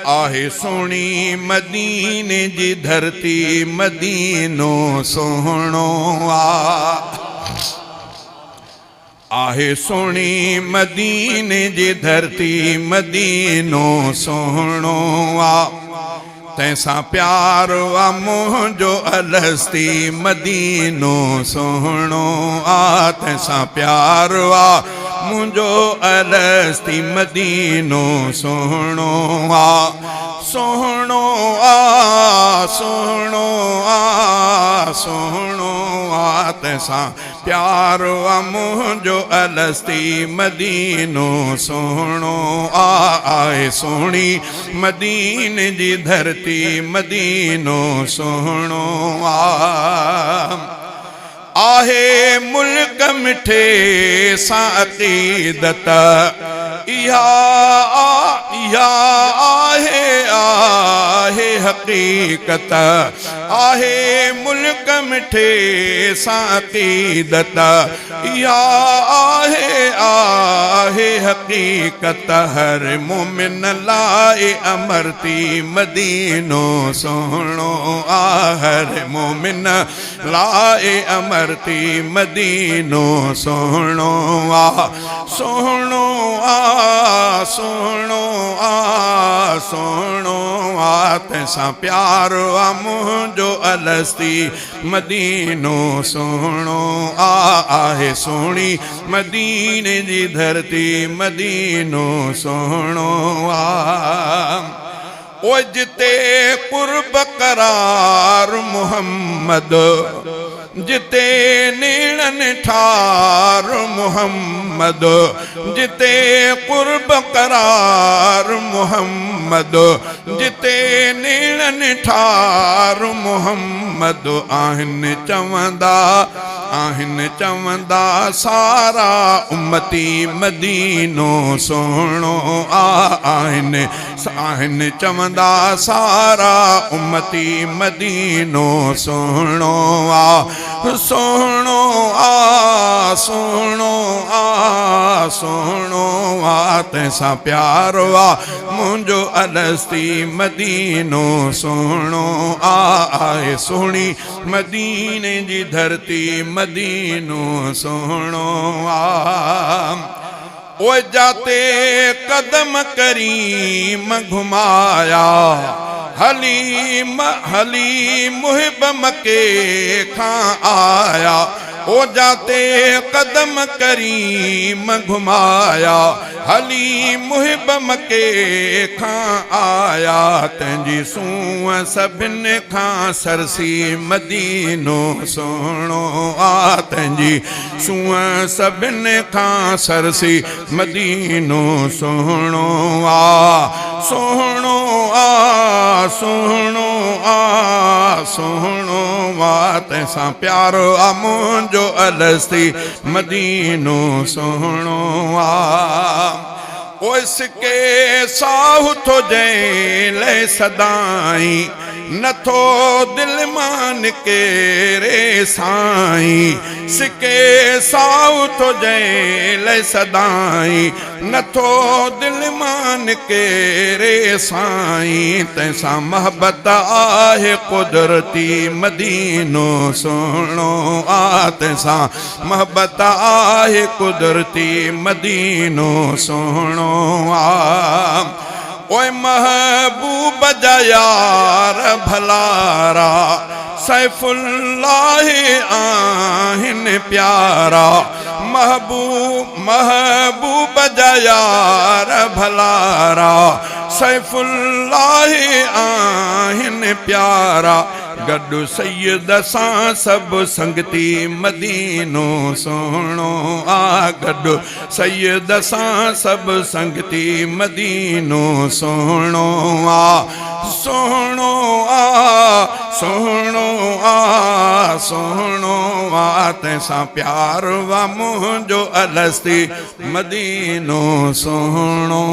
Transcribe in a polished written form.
आहे सोनी मदीने जी धरती मदीनो सोहणो आहे सोनी मदीने जी धरती मदीनो सोहणो तैसा प्यार वा मुझो अलस्ती मदीनो सोहणो तैसा प्यार वा मुझो अलस्ती मदीनो सोहणो सोहणो सोहणो सोहणो तैसा प्यार वा मुझो अलस्ती मदीनो सोहणो आए सोनी मदीने जी धरती मदीनो सोहणो आहे मुल्क मिठे सां अक़ीदत इहा आहे हकीकत आहे मुल्क मिठे सां अक़ीदत इहा आहे हकीकत हर मोमिन लाए अमरती मदीनो सोहणो हर मोमिन लाए अमरती मदीनो सोहणो सोहणो सोहणो सोहणो तैसा प्यार मुझो अलस्ती मदीनो सोहणो आहे सोनी मदीने जी धरती मदीनो सोहणो ओ जिते कुर्ब करार मुहम्मद जिते नीड़न ठार मुहम्मद जिते कुर्ब करार मुहम्मद जिते नीड़न ठार मुहम्मद आहिन चवंदा सारा उम्मती मदीनो सोहणो आहिन चवंदा सारा उम्मती मदीनो सोहणो सोहणो सोहणो सोहणो तैसा प्यार मुझो अलस्ती मदीनो सोहणो आहे सोनी मदीने जी धरती मदीनो सोहणो ओ जाते कदम करीम घुमाया हलीम मुहिब मके खां आया ओ जाते कदम करीम घुमाया हली मुहिब मके खां आया तंहिंजी सूंह सभिनि खां सरसी मदीनो सोहणो तंहिंजी सूंह सभिनि खां सरसी मदीनो सोहणो सोहणो सोहणो सोहणो तैसा प्यारो मुझो अलस्ती मदीनो सोहणो ओ इसके साहु थो जंहिं ले सदाई नथो दिल मान के रे साईं सिके साहु थो जंहिं ले सदाई नथो दिल मान के रे साईं तैसा मोहब्बत आहे कुदरती मदीनो सोहणो तैसा मोहब्बत आहे कुदरती मदीनो सोहणो ओए महबूब जा यार भलारा सैफुल्लाह आहिन प्यारा महबूब जा यार भलारा सैफुल्लाह आहिन प्यारा गड्डू सैयद सां सब संगती मदीनो सोहणो गड्डू सैयद सां सब संगती मदीनो सोहणो सोहणो सोहणो सोहणो तैसा प्यार वा मुझो अलस्ती मदीनो सोहणो